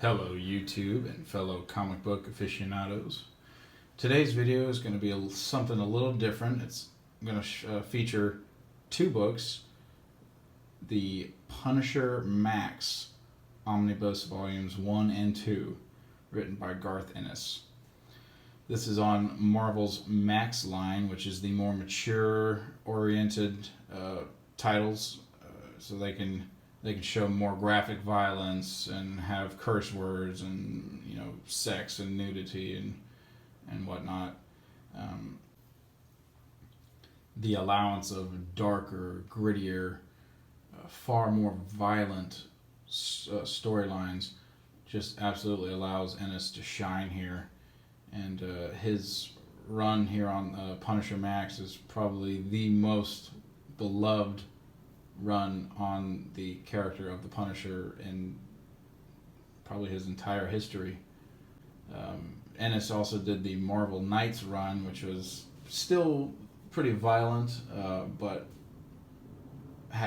Hello YouTube and fellow comic book aficionados. Today's video is going to be something a little different. It's going to feature two books. The Punisher Max Omnibus Volumes 1 and 2, written by Garth Ennis. This is on Marvel's Max line, which is the more mature-oriented titles, so they can show more graphic violence and have curse words and sex and nudity and whatnot. The allowance of darker, grittier, far more violent storylines just absolutely allows Ennis to shine here. And his run here on Punisher Max is probably the most beloved run on the character of the Punisher in probably his entire history. Ennis also did the Marvel Knights run, which was still pretty violent, but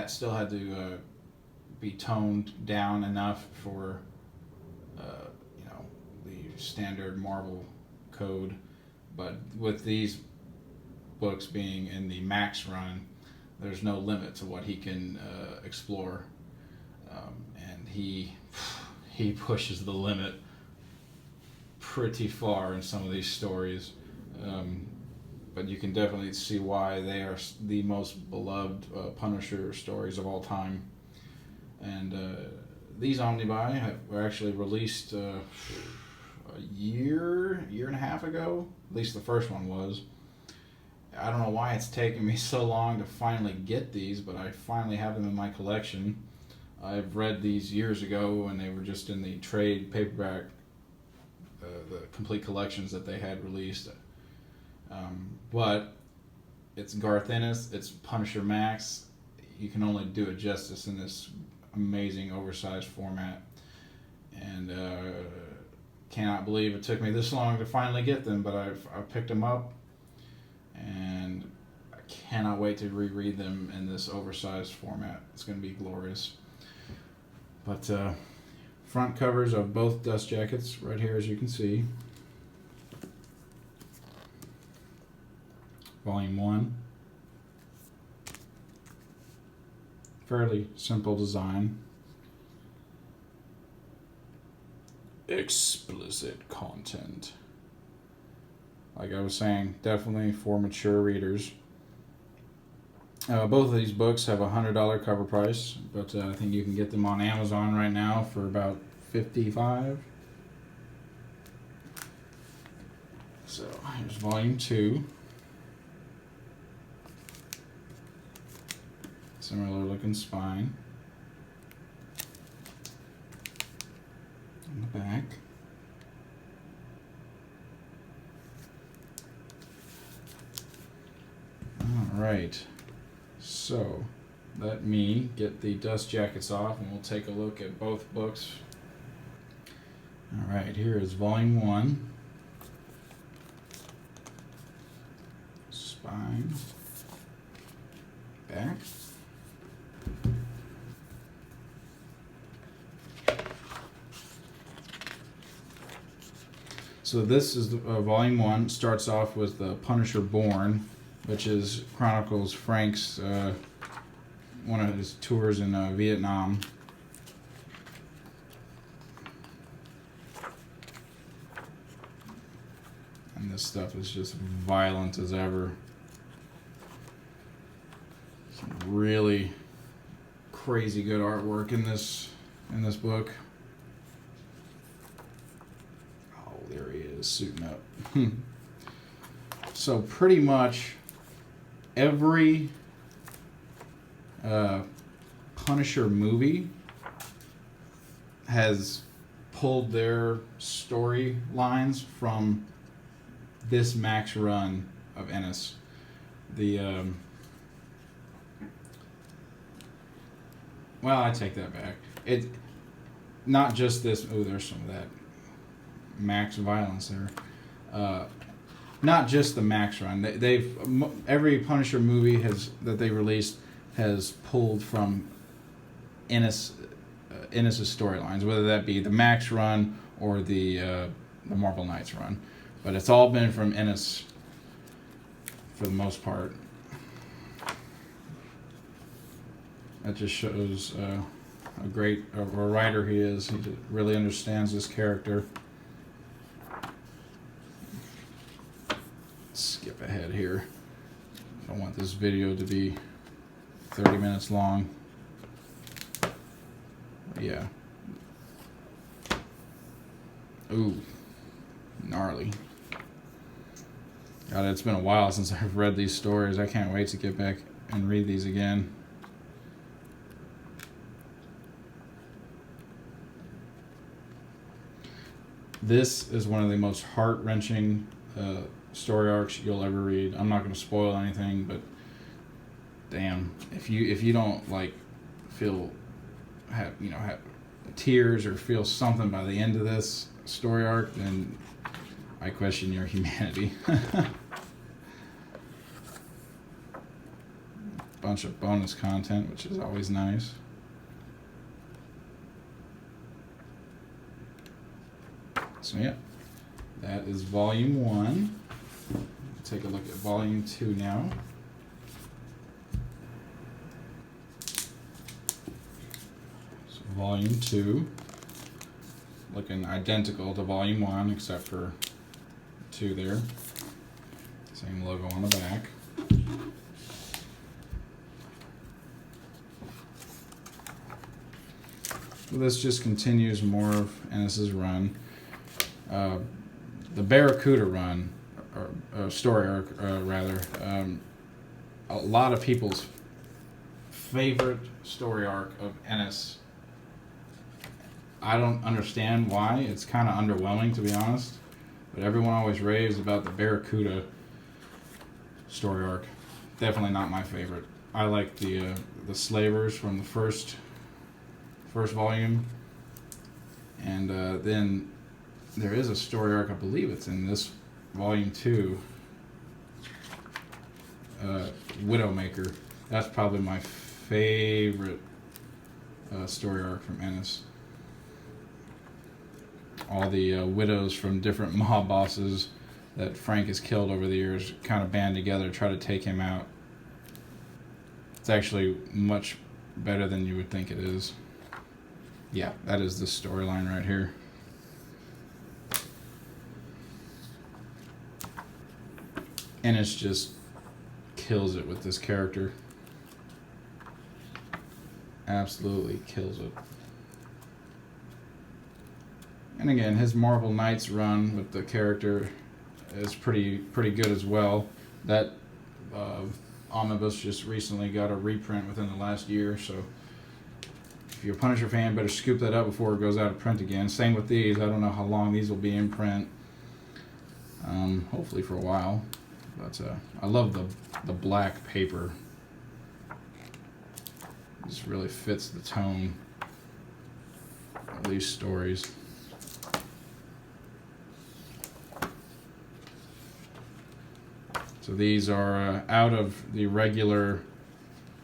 still had to be toned down enough for the standard Marvel code. But with these books being in the Max run, there's no limit to what he can explore, and he pushes the limit pretty far in some of these stories, but you can definitely see why they are the most beloved Punisher stories of all time. And these omnibi were actually released a year and a half ago. At least the first one was. I don't know why it's taken me so long to finally get these, but I finally have them in my collection. I've read these years ago when they were just in the trade paperback, the complete collections that they had released. But it's Garth Ennis, it's Punisher Max. You can only do it justice in this amazing oversized format. And cannot believe it took me this long to finally get them, but I picked them up. And I cannot wait to reread them in this oversized format. It's going to be glorious. But front covers of both dust jackets right here, as you can see. Volume 1. Fairly simple design. Explicit content. Like I was saying, definitely for mature readers. Both of these books have a $100 cover price, but I think you can get them on Amazon right now for about $55. So here's Volume 2. Similar looking spine. On the back. Alright, so let me get the dust jackets off and we'll take a look at both books. Alright, here is Volume 1. Spine. Back. So this is Volume 1. Starts off with the Punisher Born, which chronicles Frank's one of his tours in Vietnam. And this stuff is just violent as ever. Some really crazy good artwork in this book. Oh, there he is, suiting up. So pretty much every Punisher movie has pulled their storylines from this Max run of Ennis. Well, I take that back. It not just this. Oh, there's some of that Max violence there. Not just the Max run. Every Punisher movie that they released has pulled from Ennis Ennis' storylines, whether that be the Max run or the Marvel Knights run. But it's all been from Ennis for the most part. That just shows how great of a writer he is. He really understands this character. Skip ahead here. I don't want this video to be 30 minutes long. Yeah. Ooh. Gnarly. God, it's been a while since I've read these stories. I can't wait to get back and read these again. This is one of the most heart-wrenching story arcs you'll ever read. I'm not going to spoil anything, but damn, if you don't like have tears or feel something by the end of this story arc, then I question your humanity. Bunch of bonus content, which is always nice. So yeah, that is volume 1. Take a look at volume 2 now. So volume 2, looking identical to volume 1 except for 2 there. Same logo on the back. So this just continues more of Ennis's run. The Barracuda run, or story arc, rather, a lot of people's favorite story arc of Ennis. I don't understand why. It's kind of underwhelming, to be honest. But everyone always raves about the Barracuda story arc. Definitely not my favorite. I like the slavers from the first volume, and then there is a story arc, I believe it's in this volume 2, Widowmaker. That's probably my favorite story arc from Ennis. All the widows from different mob bosses that Frank has killed over the years kind of band together to try to take him out. It's actually much better than you would think it is. Yeah, that is the storyline right here. Ennis just kills it with this character. Absolutely kills it. And again, his Marvel Knights run with the character is pretty good as well. That Omnibus just recently got a reprint within the last year, so if you're a Punisher fan, better scoop that up before it goes out of print again. Same with these. I don't know how long these will be in print. Hopefully for a while. But I love the black paper. It just really fits the tone of these stories. So these are out of the regular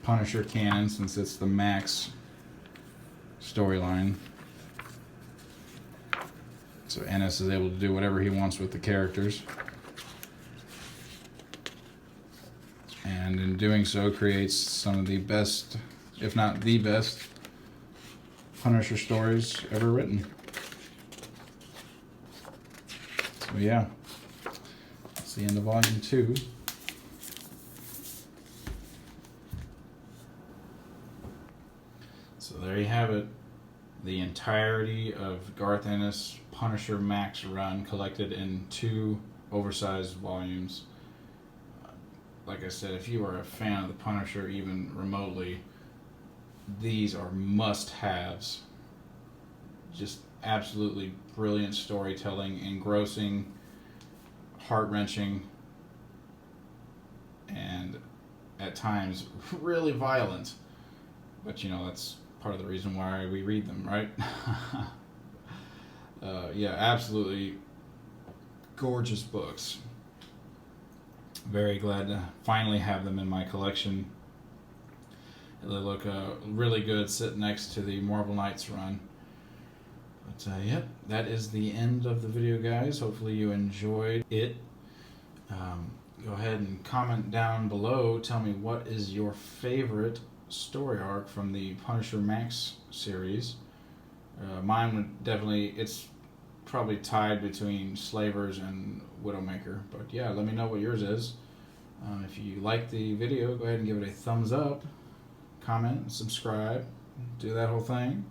Punisher canon, since it's the Max storyline. So Ennis is able to do whatever he wants with the characters. And in doing so, creates some of the best, if not the best, Punisher stories ever written. So yeah, that's the end of volume 2. So there you have it. The entirety of Garth Ennis' Punisher Max run collected in 2 oversized volumes. Like I said, if you are a fan of the Punisher even remotely, these are must-haves. Just absolutely brilliant storytelling, engrossing, heart-wrenching, and at times really violent. But you know, that's part of the reason why we read them, right? Yeah, absolutely gorgeous books. Very glad to finally have them in my collection. They look really good sitting next to the Marvel Knights run. But yep, that is the end of the video, guys. Hopefully you enjoyed it. Go ahead and comment down below. Tell me what is your favorite story arc from the Punisher Max series. Mine would definitely, it's probably tied between Slavers and Widowmaker. But yeah, let me know what yours is. If you like the video, go ahead and give it a thumbs up, comment, subscribe, do that whole thing.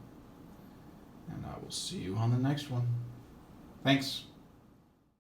And I will see you on the next one. Thanks.